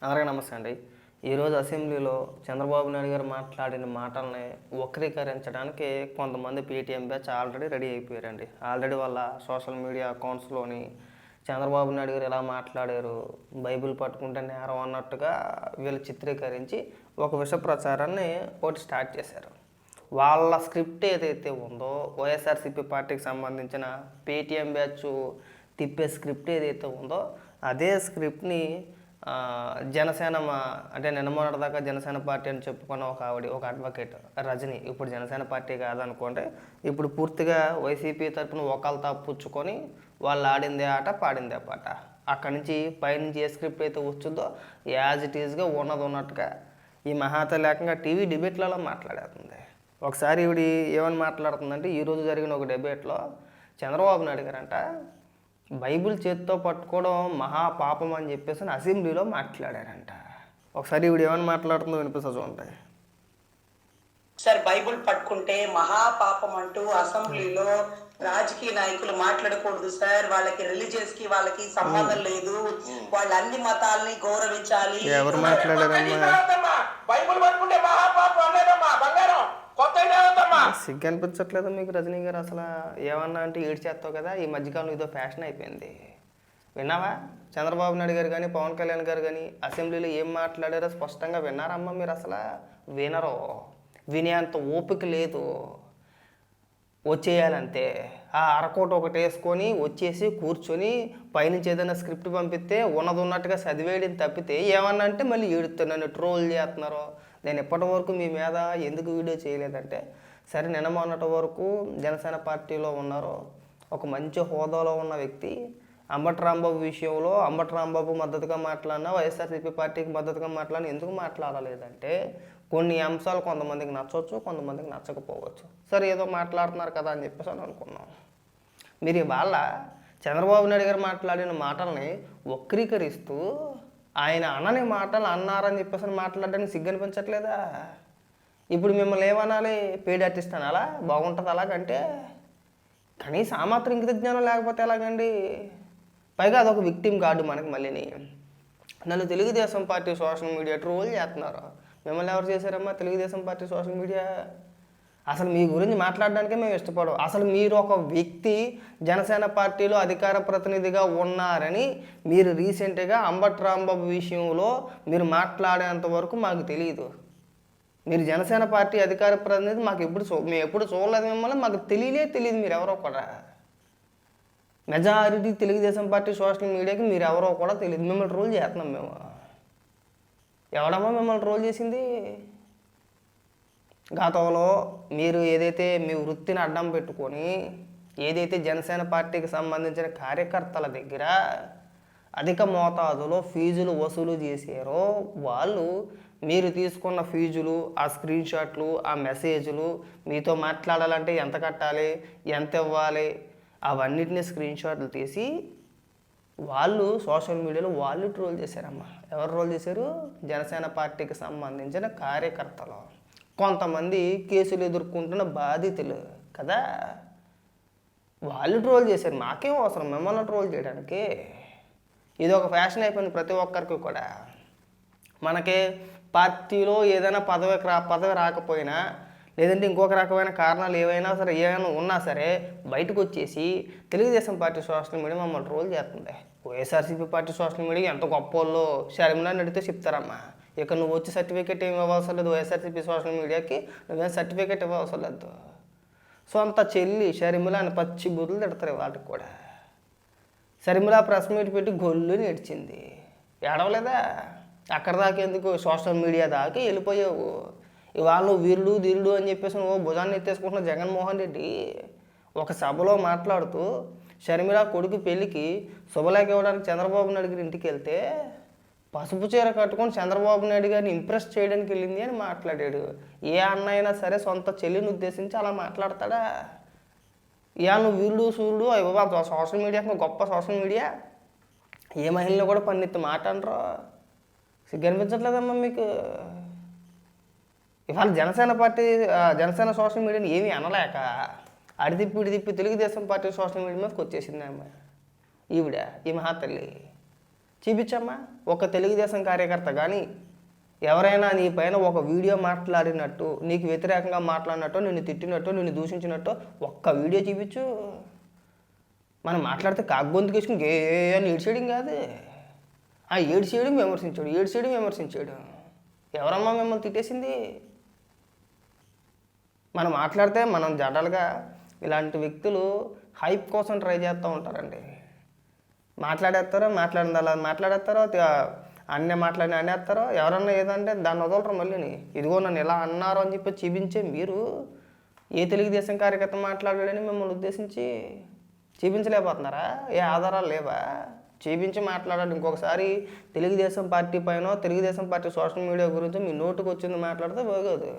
అందరికీ నమస్తే అండి. ఈరోజు అసెంబ్లీలో చంద్రబాబు నాయుడు గారు మాట్లాడిన మాటల్ని వక్రీకరించడానికి కొంతమంది పేటీఎం బ్యాచ్ ఆల్రెడీ రెడీ అయిపోయారండి. ఆల్రెడీ వాళ్ళ సోషల్ మీడియా అకౌంట్స్లోని చంద్రబాబు నాయుడు గారు ఎలా మాట్లాడారు, బైబిల్ పట్టుకుంటే నేరం అన్నట్టుగా వీళ్ళు చిత్రీకరించి ఒక విష ప్రచారాన్ని ఒకటి స్టార్ట్ చేశారు. వాళ్ళ స్క్రిప్ట్ ఏదైతే ఉందో వైఎస్ఆర్సీపీ పార్టీకి సంబంధించిన పేటీఎం బ్యాచ్ తిప్పే స్క్రిప్ట్ ఏదైతే ఉందో అదే స్క్రిప్ట్ని జనసేన అంటే నిన్న మొన్నటిదాకా జనసేన పార్టీ అని చెప్పుకున్న ఒక అడ్వకేట్ రజని ఇప్పుడు జనసేన పార్టీ కాదనుకోండి, ఇప్పుడు పూర్తిగా వైసీపీ తరఫున ఒకళ్ళు తప్పుచ్చుకొని వాళ్ళు ఆడిందే ఆట పాడిందే పాట. అక్కడి నుంచి పైనుంచి ఏ స్క్రిప్ట్ అయితే వచ్చిందో యాజ్ ఇట్ ఈజ్గా ఉన్నట్టుగా ఈ మహాత లేకంగా టీవీ డిబేట్లలో మాట్లాడుతుంది. ఒకసారి ఈవిడ ఏమని మాట్లాడుతుందంటే, ఈరోజు జరిగిన ఒక డిబేట్లో చంద్రబాబు నాయుడు గారంట బైబిల్ చేతితో పట్టుకోవడం మహాపాపం అని చెప్పేసి అసెంబ్లీలో మాట్లాడారంట. ఒకసారి ఈవిడ ఏమని మాట్లాడుతుందో వినిపిస్తా చూడండి. సార్ బైబిల్ పట్టుకుంటే మహాపాపం అంటూ అసెంబ్లీలో రాజకీయ నాయకులు మాట్లాడకూడదు సార్. వాళ్ళకి రిలీజియస్ కి వాళ్ళకి సంబంధం లేదు, వాళ్ళ అన్ని మతాలని గౌరవించాలి. ఎవరు మాట్లాడారమ్మా? బైబిల్ పట్టుకుంటే మహాపాపం అనేదమ్మా బంగారం. సిగ్గు అనిపించట్లేదు మీకు రజనీ గారు? అసలు ఏమన్నా అంటే ఏడు చేస్తావు కదా. ఈ మధ్యకాలంలో ఇదో ఫ్యాషన్ అయిపోయింది. విన్నావా? చంద్రబాబు నాయుడు గారు కానీ పవన్ కళ్యాణ్ గారు కానీ అసెంబ్లీలో ఏం మాట్లాడారో స్పష్టంగా విన్నారమ్మా మీరు? అసలు వినరో, వినేంత ఓపిక లేదు. వచ్చేయాలంతే. ఆ అరకోట ఒకటి వేసుకొని వచ్చేసి కూర్చొని పైనుంచి ఏదైనా స్క్రిప్ట్ పంపిస్తే ఉన్నట్టుగా చదివేయడం తప్పితే ఏమన్నా అంటే మళ్ళీ ఏడుతారు, నన్ను ట్రోల్ చేస్తున్నారు. నేను ఇప్పటి వరకు మీ మీద ఎందుకు వీడియో చేయలేదంటే, సరే నిన్న మొన్నటి వరకు జనసేన పార్టీలో ఉన్నారు ఒక మంచి హోదాలో ఉన్న వ్యక్తి అంబటి రాంబాబు విషయంలో అంబటి రాంబాబు మద్దతుగా మాట్లాడినా వైఎస్ఆర్సీపీ పార్టీకి మద్దతుగా మాట్లాడినా ఎందుకు మాట్లాడలేదంటే, కొన్ని అంశాలు కొంతమందికి నచ్చవచ్చు, కొంతమందికి నచ్చకపోవచ్చు. సరే ఏదో మాట్లాడుతున్నారు కదా అని చెప్పేసి అని అనుకున్నాం. మీరు ఇవాళ చంద్రబాబు నాయుడు గారు మాట్లాడిన మాటల్ని వక్రీకరిస్తూ ఆయన అనని మాటలు అన్నారని చెప్పేసి మాట్లాడడానికి సిగ్గు అనిపించట్లేదా? ఇప్పుడు మిమ్మల్ని ఏమనాలి? పెయిడ్ ఆర్టిస్ట్ అనాలా? బాగుంటుంది అలాగంటే? కనీసం ఆ మాత్రం ఇంగిత జ్ఞానం లేకపోతే ఎలాగండి? పైగా అదొక విక్టిమ్ కార్డు మనకి. మళ్ళీని నన్ను Telugu Desam party social media troll చేస్తున్నారు. మిమ్మల్ని ఎవరు చేశారమ్మా తెలుగుదేశం పార్టీ సోషల్ మీడియా? అసలు మీ గురించి మాట్లాడడానికే మేము ఇష్టపడం. అసలు మీరు ఒక వ్యక్తి జనసేన పార్టీలో అధికార ప్రతినిధిగా ఉన్నారని మీరు రీసెంట్గా అంబటి రాంబాబు విషయంలో మీరు మాట్లాడేంత వరకు మాకు తెలియదు. మీరు జనసేన పార్టీ అధికార ప్రతినిధి మాకు మేము ఎప్పుడు చూడలేదు మిమ్మల్ని, మాకు తెలియదు మీరు ఎవరో కూడా. మెజారిటీ తెలుగుదేశం పార్టీ సోషల్ మీడియాకి మీరు ఎవరో కూడా తెలియదు. మిమ్మల్ని ట్రోల్ చేస్తున్నాం మేము. ఎవడమ్మా మిమ్మల్ని ట్రోల్ చేసింది? గతంలో మీరు ఏదైతే మీ వృత్తిని అడ్డం పెట్టుకొని ఏదైతే జనసేన పార్టీకి సంబంధించిన కార్యకర్తల దగ్గర అధిక మోతాదులో ఫీజులు వసూలు చేశారో వాళ్ళు మీరు తీసుకున్న ఫీజులు, ఆ స్క్రీన్ షాట్లు, ఆ మెసేజ్లు, మీతో మాట్లాడాలంటే ఎంత కట్టాలి, ఎంత ఇవ్వాలి, అవన్నిటిని స్క్రీన్ షాట్లు తీసి వాళ్ళు సోషల్ మీడియాలో వాళ్ళు ట్రోల్ చేశారమ్మా. ఎవరు ట్రోల్ చేశారు? జనసేన పార్టీకి సంబంధించిన కార్యకర్తలు, కొంతమంది కేసులు ఎదుర్కొంటున్న బాధితులు కదా, వాళ్ళు ట్రోల్ చేశారు. మాకేం అవసరం మిమ్మల్ని ట్రోల్ చేయడానికి? ఇది ఒక ఫ్యాషన్ అయిపోయింది ప్రతి ఒక్కరికి కూడా. మనకి పార్టీలో ఏదైనా పదవి రాకపోయినా, లేదంటే ఇంకొక రకమైన కారణాలు ఏవైనా ఉన్నా సరే బయటకు వచ్చేసి తెలుగుదేశం పార్టీ సోషల్ మీడియా మమ్మల్ని ట్రోల్ చేస్తుంది. వైఎస్ఆర్సీపీ పార్టీ సోషల్ మీడియా ఎంత గొప్ప వాళ్ళు షర్మిలాని అడిగితే చెప్తారమ్మా. ఇక నువ్వు వచ్చి సర్టిఫికేట్ ఏమి ఇవ్వవలసిన లేదు, వైఎస్ఆర్సీపీ సోషల్ మీడియాకి నువ్వేం సర్టిఫికేట్ ఇవ్వవలసిన లేదు. సొంత చెల్లి షర్మిలాని పచ్చి బుర్రలు తిడతారు వాటికి కూడా. షర్మిల ప్రెస్ మీట్ పెట్టి గొల్లు నేర్చింది. ఏడవలేదా? అక్కడ దాకా ఎందుకు సోషల్ మీడియా దాకా వెళ్ళిపోయావు. ఇవాళ నువ్వు వీరుడు ధీరుడు అని చెప్పేసి నువ్వు భుజాన్ని ఎత్తేసుకుంటున్న జగన్మోహన్ రెడ్డి ఒక సభలో మాట్లాడుతూ షర్మిల కొడుకు పెళ్ళికి శుభలేఖ ఇవ్వడానికి చంద్రబాబు నాయుడు గారి ఇంటికి వెళ్తే పసుపు చీర కట్టుకొని చంద్రబాబు నాయుడు గారిని ఇంప్రెస్ చేయడానికి వెళ్ళింది అని మాట్లాడాడు. ఏ అన్న అయినా సరే సొంత చెల్లిని ఉద్దేశించి అలా మాట్లాడతాడా? ఇవాళ నువ్వు వీరుడు సూర్యుడు బాబా సోషల్ మీడియాకి గొప్ప సోషల్ మీడియా, ఏ మహిళలు కూడా పన్నెత్తి మాట అనరు. సిగ్గు అనిపించట్లేదమ్మా మీకు? ఇవాళ జనసేన సోషల్ మీడియాని ఏమీ అనలేక అడిదిప్పి తెలుగుదేశం పార్టీ సోషల్ మీడియా మీదకి వచ్చేసింది అమ్మ ఈవిడ, ఈ మహాతల్లి. చూపించమ్మా. ఒక తెలుగుదేశం కార్యకర్త కానీ ఎవరైనా నీ పైన ఒక వీడియో మాట్లాడినట్టు, నీకు వ్యతిరేకంగా మాట్లాడినట్టు, నిన్ను తిట్టినట్టు, నిన్ను దూషించినట్టు ఒక్క వీడియో చూపించు. మనం మాట్లాడితే కాగ్గొంతుకు వేసుకుని ఏ అని ఏడ్చేయడం కాదు. ఆ ఏడ్చేయడం విమర్శించాడు. ఎవరమ్మా మిమ్మల్ని తిట్టేసింది? మనం మాట్లాడితే మనం జనరల్గా ఇలాంటి వ్యక్తులు హైప్ కోసం ట్రై చేస్తూ ఉంటారండి. మాట్లాడేస్తారో మాట్లాడేస్తారో అన్నీ అనేస్తారో, ఎవరన్నా ఏదంటే దాన్ని వదలరు మళ్ళీని. ఇదిగో నన్ను ఇలా అన్నారు అని చెప్పి చూపించే మీరు ఏ తెలుగుదేశం కార్యకర్త మాట్లాడాడని మిమ్మల్ని ఉద్దేశించి చూపించలేకపోతున్నారా? ఏ ఆధారాలు లేవా? చూపించి మాట్లాడాలి. ఇంకొకసారి తెలుగుదేశం పార్టీ పైన, తెలుగుదేశం పార్టీ సోషల్ మీడియా గురించి మీ నోటుకు వచ్చింది మాట్లాడితే బాగోదు.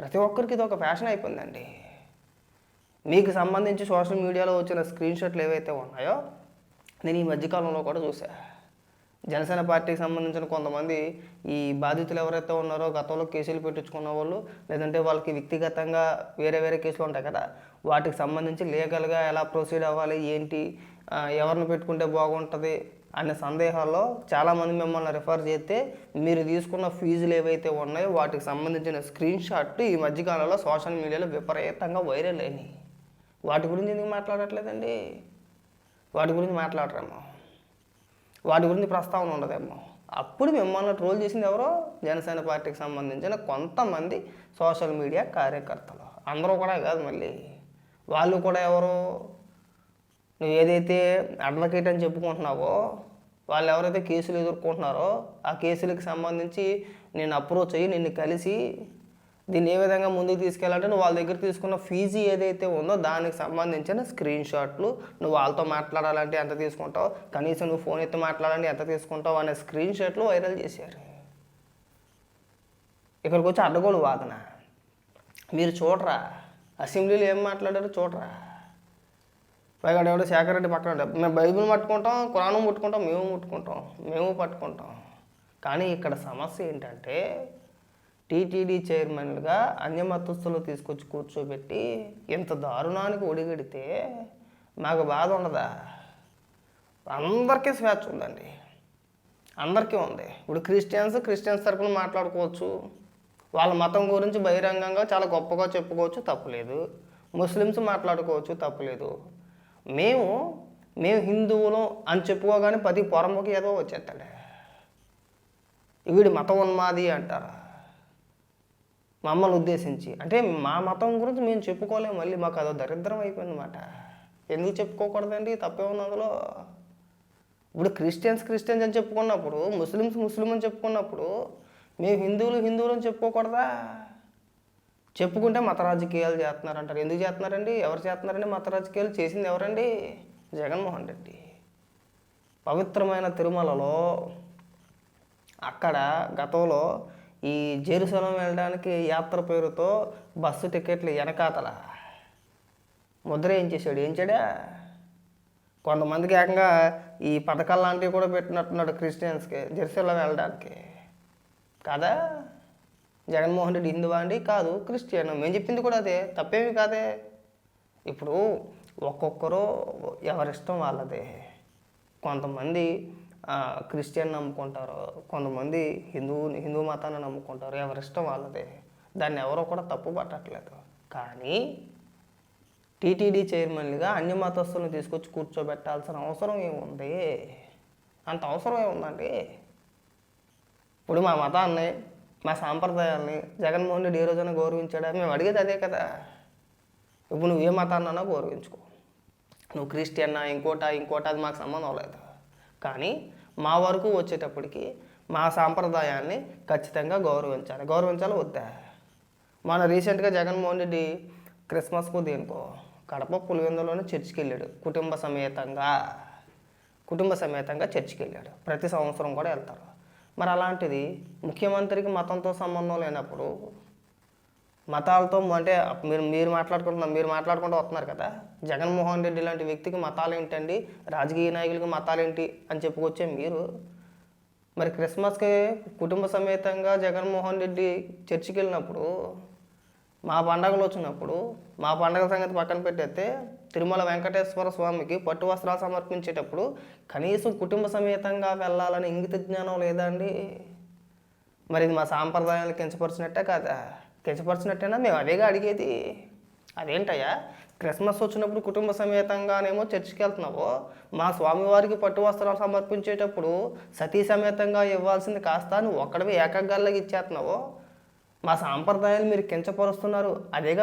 ప్రతి ఒక్కరికి ఇది ఒక ఫ్యాషన్ అయిపోయిందండి. మీకు సంబంధించి సోషల్ మీడియాలో వచ్చిన స్క్రీన్ షాట్లు ఏవైతే ఉన్నాయో నేను ఈ మధ్యకాలంలో కూడా చూసా. జనసేన పార్టీకి సంబంధించిన కొంతమంది ఈ బాధితులు ఎవరైతే ఉన్నారో గతంలో కేసులు పెట్టించుకున్న వాళ్ళు, లేదంటే వాళ్ళకి వ్యక్తిగతంగా వేరే కేసులు ఉంటాయి కదా, వాటికి సంబంధించి లీగల్గా ఎలా ప్రొసీడ్ అవ్వాలి, ఏంటి, ఎవరిని పెట్టుకుంటే బాగుంటుంది అనే సందేహాల్లో చాలామంది మిమ్మల్ని రిఫర్ చేస్తే మీరు తీసుకున్న ఫీజులు ఏవైతే ఉన్నాయో వాటికి సంబంధించిన స్క్రీన్ షాట్ ఈ మధ్యకాలంలో సోషల్ మీడియాలో విపరీతంగా వైరల్ అయినాయి. వాటి గురించి ఎందుకు మాట్లాడట్లేదండి? వాటి గురించి మాట్లాడరేమో, వాటి గురించి ప్రస్తావన ఉండదేమో. అప్పుడు మిమ్మల్ని ట్రోల్ చేసింది ఎవరో? జనసేన పార్టీకి సంబంధించిన కొంతమంది సోషల్ మీడియా కార్యకర్తలు. అందరూ కూడా కాదు, మళ్ళీ వాళ్ళు కూడా ఎవరు? నువ్వు ఏదైతే అడ్వకేట్ అని చెప్పుకుంటున్నావో వాళ్ళు ఎవరైతే కేసులు ఎదుర్కొంటున్నారో ఆ కేసులకు సంబంధించి నేను అప్రోచ్ అయ్యి నిన్ను కలిసి దీన్ని ఏ విధంగా ముందుకు తీసుకెళ్ళాలంటే నువ్వు వాళ్ళ దగ్గర తీసుకున్న ఫీజు ఏదైతే ఉందో దానికి సంబంధించిన స్క్రీన్ షాట్లు, నువ్వు వాళ్ళతో మాట్లాడాలంటే ఎంత తీసుకుంటావు, కనీసం నువ్వు ఫోన్ ఎత్తి మాట్లాడాలంటే ఎంత తీసుకుంటావు అనే స్క్రీన్ షాట్లు వైరల్ చేశారు. ఇక్కడికి వచ్చి అడ్డగోలు వాదన మీరు చూడరా? అసెంబ్లీలో ఏం మాట్లాడారో చూడరా? పైగా ఎవడో శేఖర్ రెడ్డి పక్కన మేము బైబిల్ పట్టుకుంటాం, ఖురాను ముట్టుకుంటాం, మేము పట్టుకుంటాం. కానీ ఇక్కడ సమస్య ఏంటంటే టీటీడీ చైర్మన్గా అన్యమతస్థులు తీసుకొచ్చి కూర్చోబెట్టి ఇంత దారుణానికి ఒడిగడితే మాకు బాధ ఉండదా? అందరికీ స్వేచ్ఛ ఉందండి, అందరికీ ఉంది. ఇప్పుడు క్రిస్టియన్స్ తరపున మాట్లాడుకోవచ్చు, వాళ్ళ మతం గురించి బహిరంగంగా చాలా గొప్పగా చెప్పుకోవచ్చు, తప్పులేదు. ముస్లిమ్స్ మాట్లాడుకోవచ్చు, తప్పులేదు. మేము హిందువులు అని చెప్పుకోగానే పది పొరముకి ఏదో వచ్చేస్తాడు. వీడి మతం ఉన్మాది అంటారు మమ్మల్ని ఉద్దేశించి. అంటే మా మతం గురించి మేము చెప్పుకోలేము, మళ్ళీ మాకు అదో దరిద్రం అయిపోయిందన్నమాట. ఎందుకు చెప్పుకోకూడదండి? తప్పే ఉంది అందులో. ఇప్పుడు క్రిస్టియన్స్ అని చెప్పుకున్నప్పుడు, ముస్లిం అని చెప్పుకున్నప్పుడు మేము హిందువులు అని చెప్పుకోకూడదా? చెప్పుకుంటే మత రాజకీయాలు చేస్తున్నారంటారు. ఎందుకు చేస్తున్నారండి? ఎవరు చేస్తున్నారండి మత రాజకీయాలు? చేసింది ఎవరండి? జగన్మోహన్ రెడ్డి. పవిత్రమైన తిరుమలలో అక్కడ గతంలో ఈ జెరూసలం వెళ్ళడానికి యాత్ర పేరుతో బస్సు టికెట్లు వెనకాతల ముద్ర ఏం చేశాడా? కొంతమందికి ఏకంగా ఈ పథకాలు లాంటివి కూడా పెట్టినట్టున్నాడు క్రిస్టియన్స్కి జెరూసలం వెళ్ళడానికి. కాదా? జగన్మోహన్ రెడ్డి హిందువా అండి? కాదు, క్రిస్టియన్. మేము చెప్పింది కూడా అదే, తప్పేమి కాదే. ఇప్పుడు ఒక్కొక్కరు ఎవరిష్టం వాళ్ళదే. కొంతమంది క్రిస్టియన్ నమ్ముకుంటారు, కొంతమంది హిందూ మతాన్ని నమ్ముకుంటారు, ఎవరిష్టం వాళ్ళదే. దాన్ని ఎవరో కూడా తప్పు పట్టట్లేదు. కానీ టీటీడీ చైర్మన్గా అన్ని మతస్థులను తీసుకొచ్చి కూర్చోబెట్టాల్సిన అవసరం ఏముంది? అంత అవసరం ఏముందండి? ఇప్పుడు మా మతాన్ని, మా సాంప్రదాయాల్ని జగన్మోహన్ రెడ్డి ఏ రోజైనా గౌరవించాడా? మేము అడిగేది అదే కదా. ఇప్పుడు నువ్వు ఏ మతాన్నైనా గౌరవించుకో, నువ్వు క్రిస్టియన్నా ఇంకోట అది మాకు సంబంధం లేదు. కానీ మా వరకు వచ్చేటప్పటికి మా సాంప్రదాయాన్ని ఖచ్చితంగా గౌరవించాలి వద్దా? మన రీసెంట్గా జగన్మోహన్ రెడ్డి క్రిస్మస్కు దేనికో కడప పులివెందులోనే చర్చికి వెళ్ళాడు, కుటుంబ సమేతంగా చర్చికి వెళ్ళాడు. ప్రతి సంవత్సరం కూడా వెళ్తారు. మరి అలాంటిది ముఖ్యమంత్రికి మతంతో సంబంధం లేనప్పుడు మతాలతో అంటే మీరు మాట్లాడుకుంటూ వస్తున్నారు కదా. జగన్మోహన్ రెడ్డి లాంటి వ్యక్తికి మతాలు ఏంటండి, రాజకీయ నాయకులకి మతాలు ఏంటి అని చెప్పుకొచ్చే మీరు మరి క్రిస్మస్కి కుటుంబ సమేతంగా జగన్మోహన్ రెడ్డి చర్చికి వెళ్ళినప్పుడు, మా పండగలు వచ్చినప్పుడు, మా పండగ సంగతి పక్కన పెట్టేస్తే తిరుమల వెంకటేశ్వర స్వామికి పట్టు వస్త్రాలు సమర్పించేటప్పుడు కనీసం కుటుంబ సమేతంగా వెళ్ళాలని ఇంగిత జ్ఞానం లేదా అండి? మరి ఇది మా సాంప్రదాయాలు కించపరిచినట్టే కాదా? కించపరిచినట్టేనా? మేము అదేగా అడిగేది. అదేంటయ్యా, క్రిస్మస్ వచ్చినప్పుడు కుటుంబ సమేతంగానేమో చర్చికి వెళ్తున్నావు, మా స్వామివారికి పట్టు వస్త్రాలు సమర్పించేటప్పుడు సతీ సమేతంగా ఇవ్వాల్సింది కాస్త నువ్వు ఒక్కడివి ఏకగ్గాల్లాగా ఇచ్చేస్తున్నావు. మా సాంప్రదాయాలు మీరు కించపరుస్తున్నారు. అదేగా